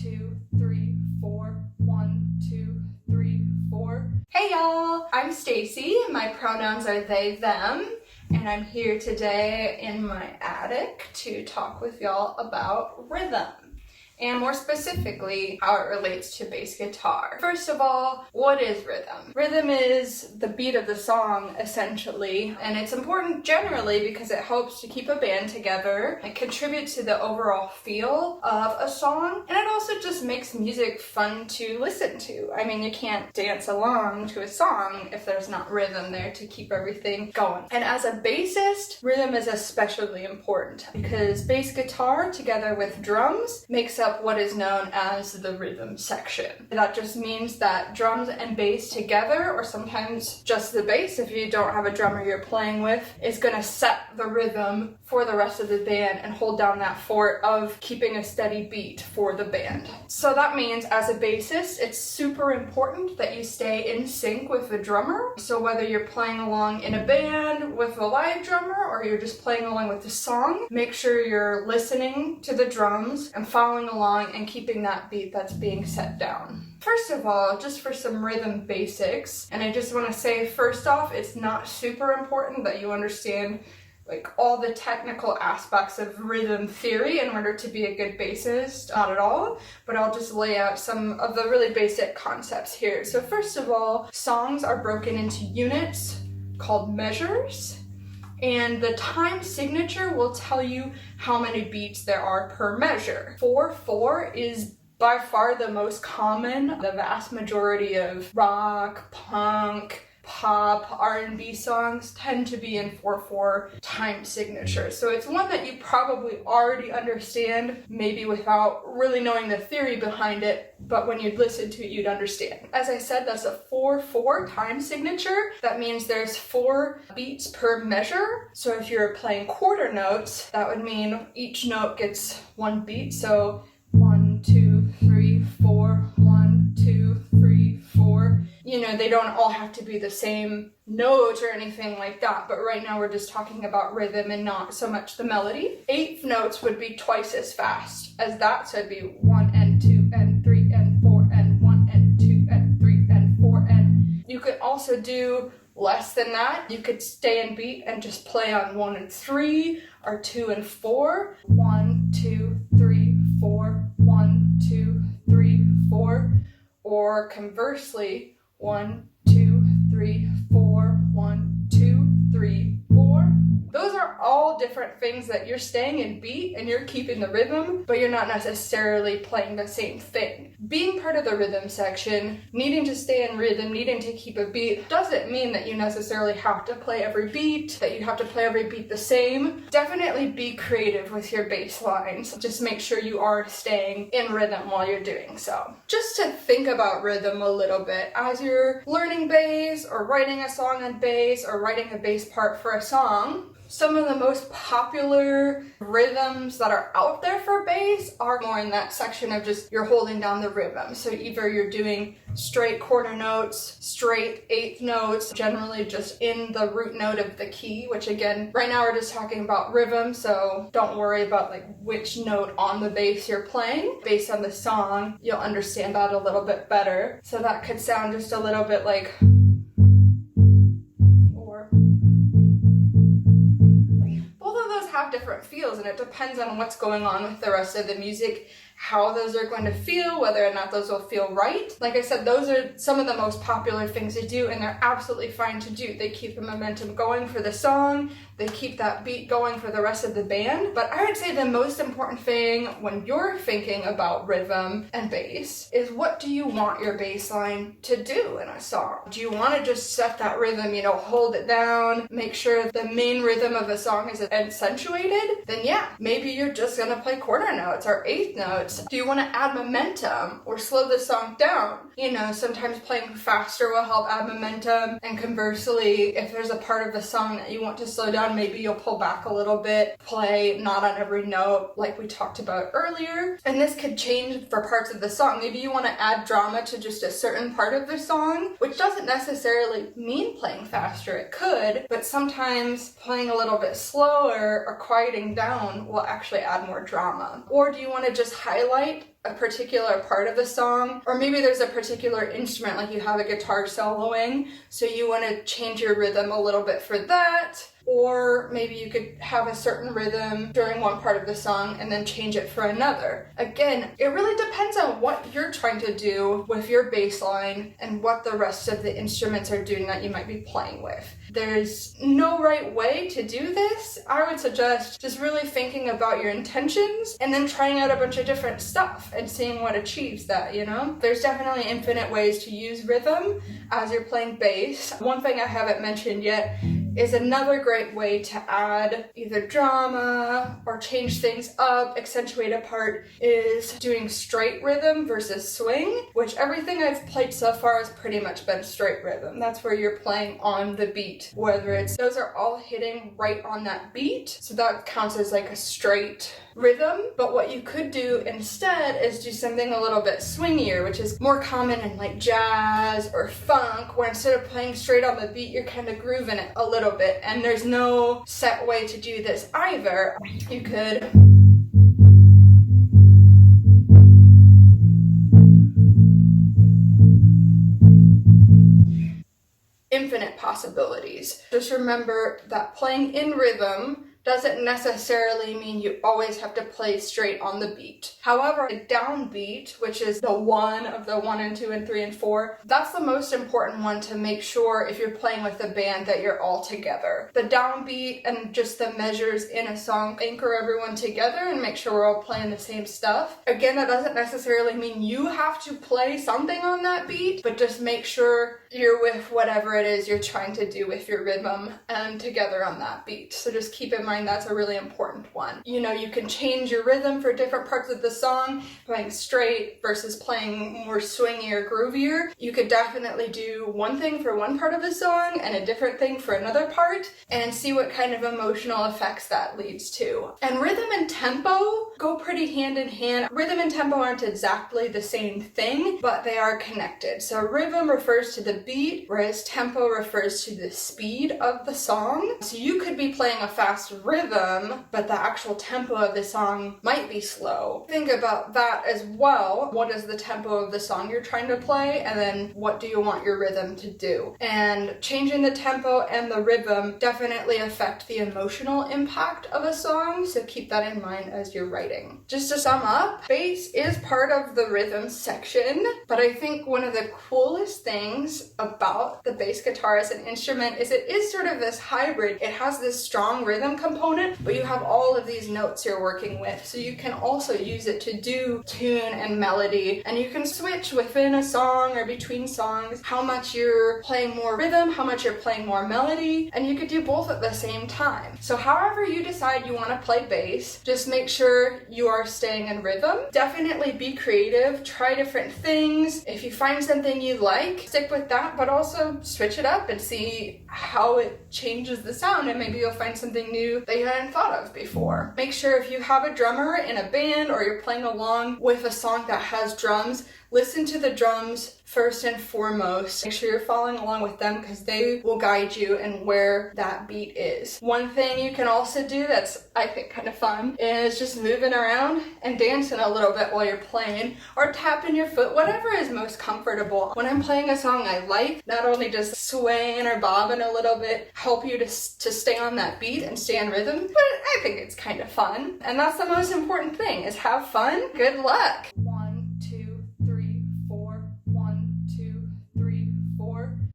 2, 3, 4. 1, 2, 3, 4. Hey y'all, I'm Stacy. My pronouns are they, them, and I'm here today in my attic to talk with y'all about rhythm. And more specifically, how it relates to bass guitar. First of all, what is rhythm? Rhythm is the beat of the song, essentially, and it's important generally because it helps to keep a band together. It contributes to the overall feel of a song, and it also just makes music fun to listen to. I mean, you can't dance along to a song if there's not rhythm there to keep everything going. And as a bassist, rhythm is especially important because bass guitar, together with drums, makes up what is known as the rhythm section. That just means that drums and bass together, or sometimes just the bass if you don't have a drummer you're playing with, is going to set the rhythm for the rest of the band and hold down that fort of keeping a steady beat for the band. So that means as a bassist, it's super important that you stay in sync with the drummer. So whether you're playing along in a band with a live drummer or you're just playing along with the song, make sure you're listening to the drums and following along and keeping that beat that's being set down. First of all, just for some rhythm basics, and I just want to say first off, it's not super important that you understand like all the technical aspects of rhythm theory in order to be a good bassist, not at all, but I'll just lay out some of the really basic concepts here. So first of all, songs are broken into units called measures, and the time signature will tell you how many beats there are per measure. 4/4 is by far the most common. The vast majority of rock, punk, pop, R&B songs tend to be in 4/4 time signature. So it's one that you probably already understand, maybe without really knowing the theory behind it, but when you'd listen to it, you'd understand. As I said, that's a 4/4 time signature. That means there's 4 beats per measure. So if you're playing quarter notes, that would mean each note gets 1 beat. So 1, 2, 3, 4, 1, 2, 3, 4. You know, they don't all have to be the same note or anything like that, but right now we're just talking about rhythm and not so much the melody. 8th notes would be twice as fast as that, so it'd be 1 and 2 and 3 and 4 and 1 and 2 and 3 and 4, and you could also do less than that. You could stay in beat and just play on 1 and 3 or 2 and 4. 1, 2, 3, 4, 1, 2, 3, 4, or conversely, 1, 2, 3, 4, 1, 2, 3, 4. Those are all different things that you're staying in beat and you're keeping the rhythm, but you're not necessarily playing the same thing. Being part of the rhythm section, needing to stay in rhythm, needing to keep a beat, doesn't mean that you necessarily have to play every beat, that you have to play every beat the same. Definitely be creative with your bass lines. Just make sure you are staying in rhythm while you're doing so. Just to think about rhythm a little bit, as you're learning bass or writing a song on bass or writing a bass part for a song, some of the most popular rhythms that are out there for bass are more in that section of just you're holding down the rhythm. So either you're doing straight quarter notes, straight 8th notes, generally just in the root note of the key, which again, right now we're just talking about rhythm, so don't worry about like which note on the bass you're playing. Based on the song, you'll understand that a little bit better. So that could sound just a little bit like, or have different feels, and it depends on what's going on with the rest of the music, how those are going to feel, whether or not those will feel right. Like I said, those are some of the most popular things to do, and they're absolutely fine to do. They keep the momentum going for the song, they keep that beat going for the rest of the band. But I would say the most important thing when you're thinking about rhythm and bass is, what do you want your bass line to do in a song? Do you want to just set that rhythm, hold it down, make sure the main rhythm of a song is accentuated? Then yeah, maybe you're just gonna play quarter notes or 8th notes. Do you want to add momentum or slow the song down? Sometimes playing faster will help add momentum, and conversely, if there's a part of the song that you want to slow down, maybe you'll pull back a little bit, play not on every note like we talked about earlier. And this could change for parts of the song. Maybe you want to add drama to just a certain part of the song, which doesn't necessarily mean playing faster. It could, but sometimes playing a little bit slower or quieting down will actually add more drama. Or do you want to just highlight a particular part of the song, or maybe there's a particular instrument, like you have a guitar soloing, so you want to change your rhythm a little bit for that. Or maybe you could have a certain rhythm during one part of the song and then change it for another. Again, it really depends on what you're trying to do with your bass line and what the rest of the instruments are doing that you might be playing with. There's no right way to do this. I would suggest just really thinking about your intentions and then trying out a bunch of different stuff and seeing what achieves that, you know? There's definitely infinite ways to use rhythm as you're playing bass. One thing I haven't mentioned yet is another great way to add either drama or change things up, accentuate a part, is doing straight rhythm versus swing, which everything I've played so far has pretty much been straight rhythm. That's where you're playing on the beat, whether it's those are all hitting right on that beat, so that counts as like a straight rhythm. But what you could do instead is do something a little bit swingier, which is more common in like jazz or funk, where instead of playing straight on the beat, you're kind of grooving it a little bit. And there's no set way to do this either. You could infinite possibilities. Just remember that playing in rhythm doesn't necessarily mean you always have to play straight on the beat. However, a downbeat, which is the one of the 1 and 2 and 3 and 4, that's the most important one to make sure if you're playing with a band that you're all together. The downbeat and just the measures in a song anchor everyone together and make sure we're all playing the same stuff. Again, that doesn't necessarily mean you have to play something on that beat, but just make sure you're with whatever it is you're trying to do with your rhythm and together on that beat. So just keep in mind that's a really important one. You know, you can change your rhythm for different parts of the song, playing straight versus playing more swingy or groovier. You could definitely do one thing for one part of the song and a different thing for another part and see what kind of emotional effects that leads to. And rhythm and tempo go pretty hand in hand. Rhythm and tempo aren't exactly the same thing, but they are connected. So rhythm refers to the beat, whereas tempo refers to the speed of the song. So you could be playing a fast rhythm, but the actual tempo of the song might be slow. Think about that as well. What is the tempo of the song you're trying to play? And then what do you want your rhythm to do? And changing the tempo and the rhythm definitely affect the emotional impact of a song, so keep that in mind as you're writing. Just to sum up, bass is part of the rhythm section, but I think one of the coolest things about the bass guitar as an instrument is it is sort of this hybrid. It has this strong rhythm component, but you have all of these notes you're working with, so you can also use it to do tune and melody, and you can switch within a song or between songs how much you're playing more rhythm, how much you're playing more melody, and you could do both at the same time. So however you decide you want to play bass, just make sure you are staying in rhythm. Definitely be creative, try different things. If you find something you like, stick with that, but also switch it up and see how it changes the sound, and maybe you'll find something new that you hadn't thought of before. Make sure if you have a drummer in a band or you're playing along with a song that has drums, listen to the drums first and foremost. Make sure you're following along with them because they will guide you in where that beat is. One thing you can also do that's, I think, kind of fun is just moving around and dancing a little bit while you're playing, or tapping your foot, whatever is most comfortable. When I'm playing a song I like, not only does swaying or bobbing a little bit help you to stay on that beat and stay in rhythm, but I think it's kind of fun. And that's the most important thing, is have fun. Good luck!